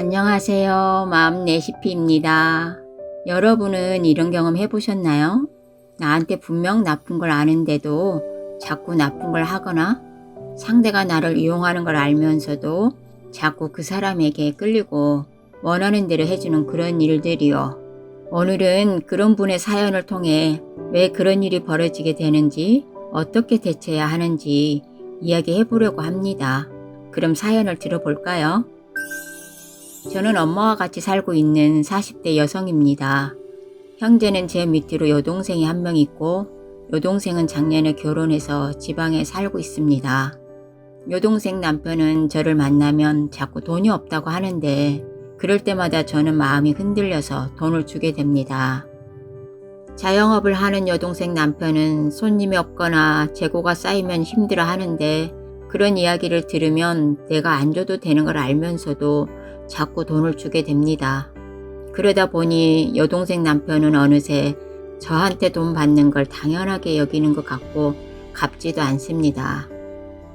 안녕하세요. 마음 레시피입니다. 여러분은 이런 경험 해보셨나요? 나한테 분명 나쁜 걸 아는데도 자꾸 나쁜 걸 하거나 상대가 나를 이용하는 걸 알면서도 자꾸 그 사람에게 끌리고 원하는 대로 해주는 그런 일들이요. 오늘은 그런 분의 사연을 통해 왜 그런 일이 벌어지게 되는지 어떻게 대처해야 하는지 이야기해 보려고 합니다. 그럼 사연을 들어볼까요? 저는 엄마와 같이 살고 있는 40대 여성입니다. 형제는 제 밑으로 여동생이 한 명 있고 여동생은 작년에 결혼해서 지방에 살고 있습니다. 여동생 남편은 저를 만나면 자꾸 돈이 없다고 하는데 그럴 때마다 저는 마음이 흔들려서 돈을 주게 됩니다. 자영업을 하는 여동생 남편은 손님이 없거나 재고가 쌓이면 힘들어 하는데 그런 이야기를 들으면 내가 안 줘도 되는 걸 알면서도 자꾸 돈을 주게 됩니다. 그러다 보니 여동생 남편은 어느새 저한테 돈 받는 걸 당연하게 여기는 것 같고 갚지도 않습니다.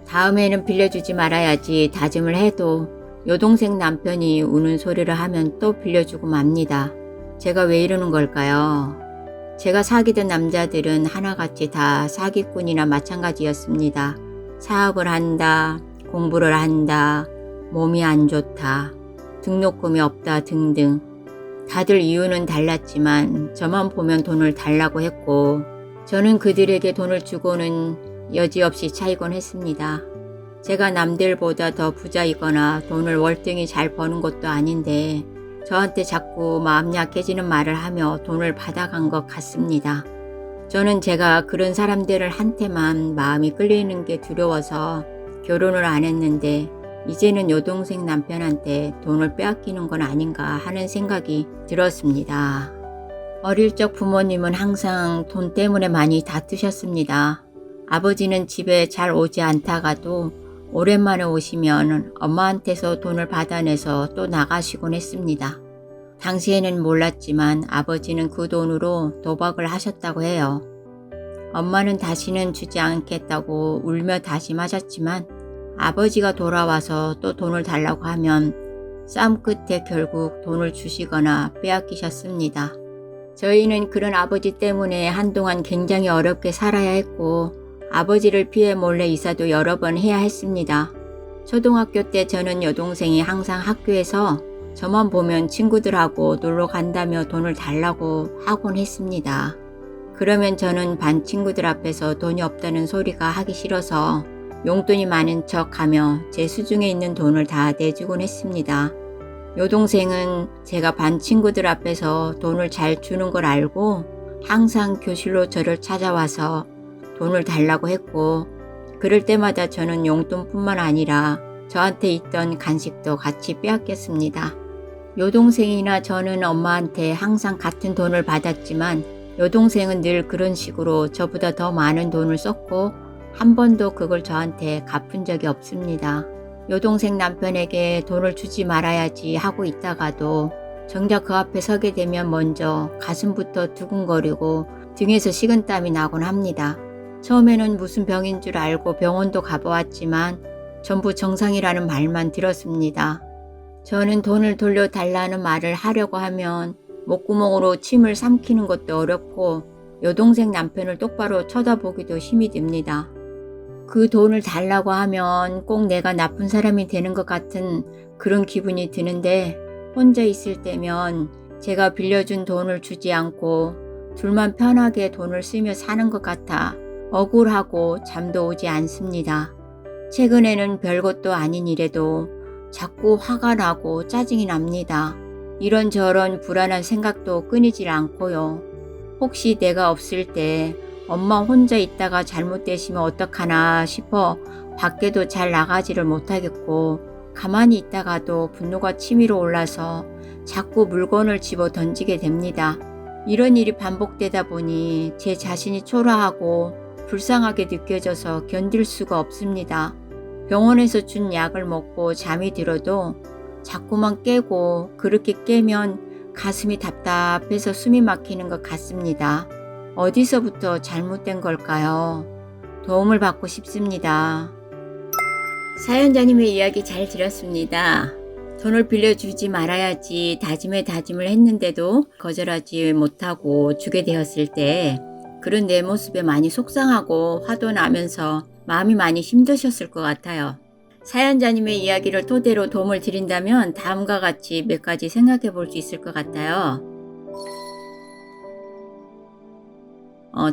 다음에는 빌려주지 말아야지 다짐을 해도 여동생 남편이 우는 소리를 하면 또 빌려주고 맙니다. 제가 왜 이러는 걸까요? 제가 사귀던 남자들은 하나같이 다 사기꾼이나 마찬가지였습니다. 사업을 한다, 공부를 한다, 몸이 안 좋다, 등록금이 없다 등등. 다들 이유는 달랐지만 저만 보면 돈을 달라고 했고 저는 그들에게 돈을 주고는 여지없이 차이곤 했습니다. 제가 남들보다 더 부자이거나 돈을 월등히 잘 버는 것도 아닌데 저한테 자꾸 마음 약해지는 말을 하며 돈을 받아간 것 같습니다. 저는 제가 그런 사람들을 한테만 마음이 끌리는 게 두려워서 결혼을 안 했는데 이제는 여동생 남편한테 돈을 빼앗기는 건 아닌가 하는 생각이 들었습니다. 어릴 적 부모님은 항상 돈 때문에 많이 다투셨습니다. 아버지는 집에 잘 오지 않다가도 오랜만에 오시면 엄마한테서 돈을 받아내서 또 나가시곤 했습니다. 당시에는 몰랐지만 아버지는 그 돈으로 도박을 하셨다고 해요. 엄마는 다시는 주지 않겠다고 울며 다짐하셨지만 아버지가 돌아와서 또 돈을 달라고 하면 싸움 끝에 결국 돈을 주시거나 빼앗기셨습니다. 저희는 그런 아버지 때문에 한동안 굉장히 어렵게 살아야 했고 아버지를 피해 몰래 이사도 여러 번 해야 했습니다. 초등학교 때 저는 여동생이 항상 학교에서 저만 보면 친구들하고 놀러 간다며 돈을 달라고 하곤 했습니다. 그러면 저는 반 친구들 앞에서 돈이 없다는 소리가 하기 싫어서 용돈이 많은 척하며 제 수중에 있는 돈을 다 내주곤 했습니다. 여동생은 제가 반 친구들 앞에서 돈을 잘 주는 걸 알고 항상 교실로 저를 찾아와서 돈을 달라고 했고 그럴 때마다 저는 용돈뿐만 아니라 저한테 있던 간식도 같이 빼앗겼습니다. 여동생이나 저는 엄마한테 항상 같은 돈을 받았지만 여동생은 늘 그런 식으로 저보다 더 많은 돈을 썼고 한 번도 그걸 저한테 갚은 적이 없습니다. 여동생 남편에게 돈을 주지 말아야지 하고 있다가도 정작 그 앞에 서게 되면 먼저 가슴부터 두근거리고 등에서 식은땀이 나곤 합니다. 처음에는 무슨 병인 줄 알고 병원도 가보았지만 전부 정상이라는 말만 들었습니다. 저는 돈을 돌려달라는 말을 하려고 하면 목구멍으로 침을 삼키는 것도 어렵고 여동생 남편을 똑바로 쳐다보기도 힘이 듭니다. 그 돈을 달라고 하면 꼭 내가 나쁜 사람이 되는 것 같은 그런 기분이 드는데 혼자 있을 때면 제가 빌려준 돈을 주지 않고 둘만 편하게 돈을 쓰며 사는 것 같아 억울하고 잠도 오지 않습니다. 최근에는 별것도 아닌 일에도 자꾸 화가 나고 짜증이 납니다. 이런저런 불안한 생각도 끊이질 않고요. 혹시 내가 없을 때 엄마 혼자 있다가 잘못되시면 어떡하나 싶어 밖에도 잘 나가지를 못하겠고 가만히 있다가도 분노가 치밀어 올라서 자꾸 물건을 집어 던지게 됩니다. 이런 일이 반복되다 보니 제 자신이 초라하고 불쌍하게 느껴져서 견딜 수가 없습니다. 병원에서 준 약을 먹고 잠이 들어도 자꾸만 깨고 그렇게 깨면 가슴이 답답해서 숨이 막히는 것 같습니다. 어디서부터 잘못된 걸까요? 도움을 받고 싶습니다. 사연자님의 이야기 잘 들었습니다. 돈을 빌려주지 말아야지 다짐에 다짐을 했는데도 거절하지 못하고 주게 되었을 때 그런 내 모습에 많이 속상하고 화도 나면서 마음이 많이 힘드셨을 것 같아요. 사연자님의 이야기를 토대로 도움을 드린다면 다음과 같이 몇 가지 생각해 볼 수 있을 것 같아요.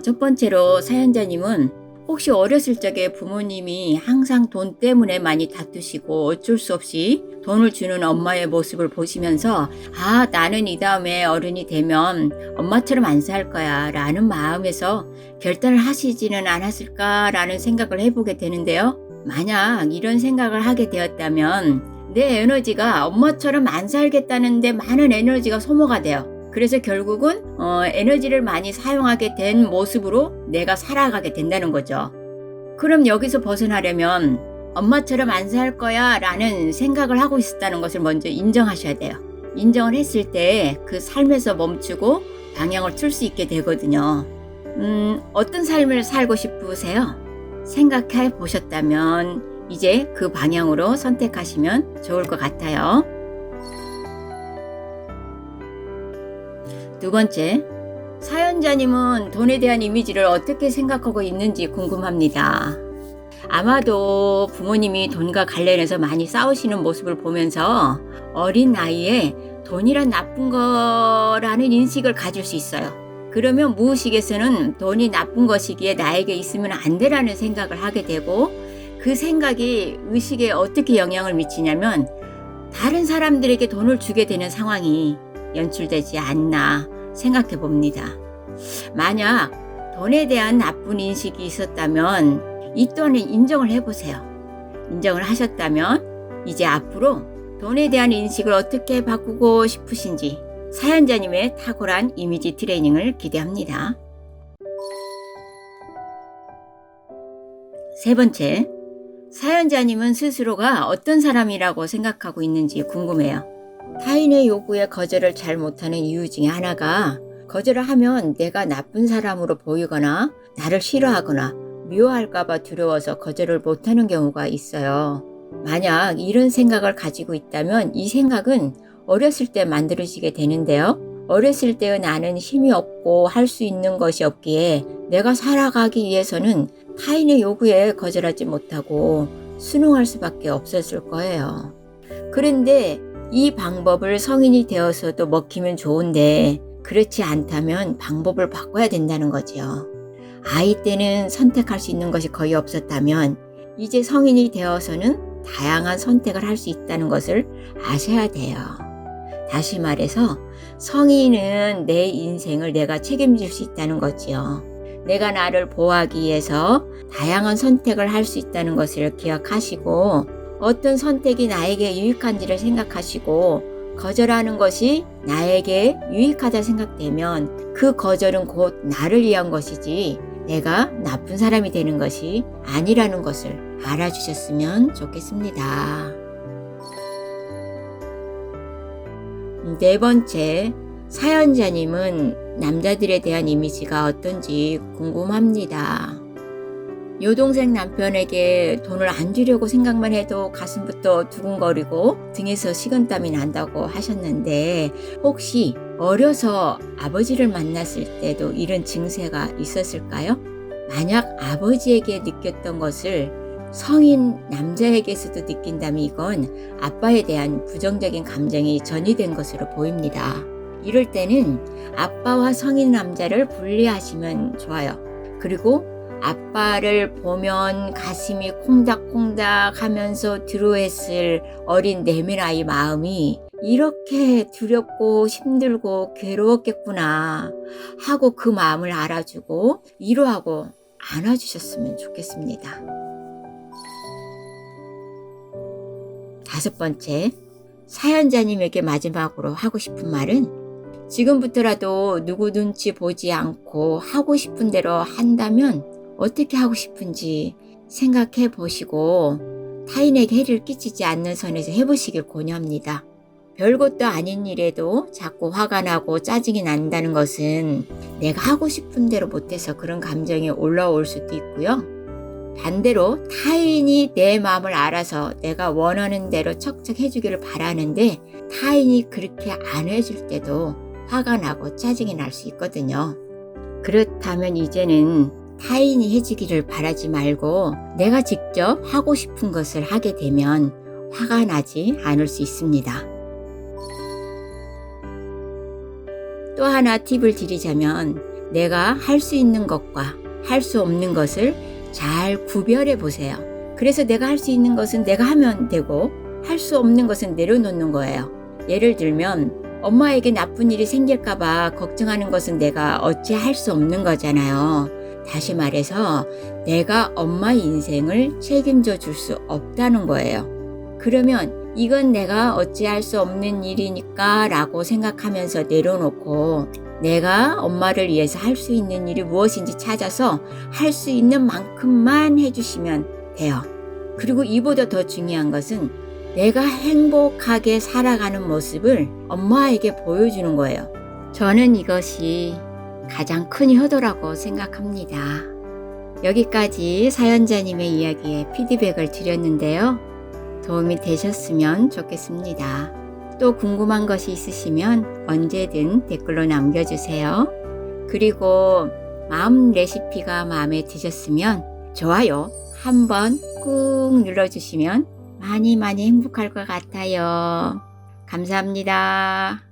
첫 번째로 사연자님은 혹시 어렸을 적에 부모님이 항상 돈 때문에 많이 다투시고 어쩔 수 없이 돈을 주는 엄마의 모습을 보시면서 나는 이 다음에 어른이 되면 엄마처럼 안 살 거야 라는 마음에서 결단을 하시지는 않았을까라는 생각을 해보게 되는데요. 만약 이런 생각을 하게 되었다면 내 에너지가 엄마처럼 안 살겠다는데 많은 에너지가 소모가 돼요. 그래서 결국은 에너지를 많이 사용하게 된 모습으로 내가 살아가게 된다는 거죠. 그럼 여기서 벗어나려면 엄마처럼 안 살 거야 라는 생각을 하고 있었다는 것을 먼저 인정하셔야 돼요. 인정을 했을 때 그 삶에서 멈추고 방향을 틀 수 있게 되거든요. 어떤 삶을 살고 싶으세요? 생각해 보셨다면 이제 그 방향으로 선택하시면 좋을 것 같아요. 두 번째, 사연자님은 돈에 대한 이미지를 어떻게 생각하고 있는지 궁금합니다. 아마도 부모님이 돈과 관련해서 많이 싸우시는 모습을 보면서 어린 나이에 돈이란 나쁜 거라는 인식을 가질 수 있어요. 그러면 무의식에서는 돈이 나쁜 것이기에 나에게 있으면 안 되라는 생각을 하게 되고 그 생각이 의식에 어떻게 영향을 미치냐면 다른 사람들에게 돈을 주게 되는 상황이 연출되지 않나 생각해 봅니다. 만약 돈에 대한 나쁜 인식이 있었다면 이 또한 인정을 해보세요. 인정을 하셨다면 이제 앞으로 돈에 대한 인식을 어떻게 바꾸고 싶으신지 사연자님의 탁월한 이미지 트레이닝을 기대합니다. 세 번째, 사연자님은 스스로가 어떤 사람이라고 생각하고 있는지 궁금해요. 타인의 요구에 거절을 잘 못하는 이유 중에 하나가 거절을 하면 내가 나쁜 사람으로 보이거나 나를 싫어하거나 미워할까봐 두려워서 거절을 못하는 경우가 있어요. 만약 이런 생각을 가지고 있다면 이 생각은 어렸을 때 만들어지게 되는데요. 어렸을 때의 나는 힘이 없고 할 수 있는 것이 없기에 내가 살아가기 위해서는 타인의 요구에 거절하지 못하고 순응할 수밖에 없었을 거예요. 그런데 이 방법을 성인이 되어서도 먹히면 좋은데 그렇지 않다면 방법을 바꿔야 된다는 거죠. 아이 때는 선택할 수 있는 것이 거의 없었다면 이제 성인이 되어서는 다양한 선택을 할 수 있다는 것을 아셔야 돼요. 다시 말해서 성인은 내 인생을 내가 책임질 수 있다는 거지요. 내가 나를 보호하기 위해서 다양한 선택을 할 수 있다는 것을 기억하시고 어떤 선택이 나에게 유익한지를 생각하시고 거절하는 것이 나에게 유익하다 생각되면 그 거절은 곧 나를 위한 것이지 내가 나쁜 사람이 되는 것이 아니라는 것을 알아주셨으면 좋겠습니다. 네 번째, 사연자님은 남자들에 대한 이미지가 어떤지 궁금합니다. 여동생 남편에게 돈을 안 주려고 생각만 해도 가슴부터 두근거리고 등에서 식은땀이 난다고 하셨는데 혹시 어려서 아버지를 만났을 때도 이런 증세가 있었을까요? 만약 아버지에게 느꼈던 것을 성인 남자에게서도 느낀다면 이건 아빠에 대한 부정적인 감정이 전이된 것으로 보입니다. 이럴 때는 아빠와 성인 남자를 분리하시면 좋아요. 그리고 아빠를 보면 가슴이 콩닥콩닥 하면서 두려워했을 어린 내면아이 마음이 이렇게 두렵고 힘들고 괴로웠겠구나 하고 그 마음을 알아주고 위로하고 안아주셨으면 좋겠습니다. 다섯 번째, 사연자님에게 마지막으로 하고 싶은 말은 지금부터라도 누구 눈치 보지 않고 하고 싶은 대로 한다면 어떻게 하고 싶은지 생각해 보시고 타인에게 해를 끼치지 않는 선에서 해보시길 권유합니다. 별것도 아닌 일에도 자꾸 화가 나고 짜증이 난다는 것은 내가 하고 싶은 대로 못해서 그런 감정이 올라올 수도 있고요. 반대로 타인이 내 마음을 알아서 내가 원하는 대로 척척 해주기를 바라는데 타인이 그렇게 안 해줄 때도 화가 나고 짜증이 날 수 있거든요. 그렇다면 이제는 타인이 해주기를 바라지 말고 내가 직접 하고 싶은 것을 하게 되면 화가 나지 않을 수 있습니다. 또 하나 팁을 드리자면 내가 할 수 있는 것과 할 수 없는 것을 잘 구별해 보세요. 그래서 내가 할 수 있는 것은 내가 하면 되고 할 수 없는 것은 내려놓는 거예요. 예를 들면 엄마에게 나쁜 일이 생길까봐 걱정하는 것은 내가 어찌 할 수 없는 거잖아요. 다시 말해서 내가 엄마의 인생을 책임져 줄 수 없다는 거예요. 그러면 이건 내가 어찌할 수 없는 일이니까 라고 생각하면서 내려놓고 내가 엄마를 위해서 할 수 있는 일이 무엇인지 찾아서 할 수 있는 만큼만 해주시면 돼요. 그리고 이보다 더 중요한 것은 내가 행복하게 살아가는 모습을 엄마에게 보여주는 거예요. 저는 이것이 가장 큰 효도라고 생각합니다. 여기까지 사연자님의 이야기에 피드백을 드렸는데요. 도움이 되셨으면 좋겠습니다. 또 궁금한 것이 있으시면 언제든 댓글로 남겨주세요. 그리고 마음 레시피가 마음에 드셨으면 좋아요 한번 꾹 눌러주시면 많이 행복할 것 같아요. 감사합니다.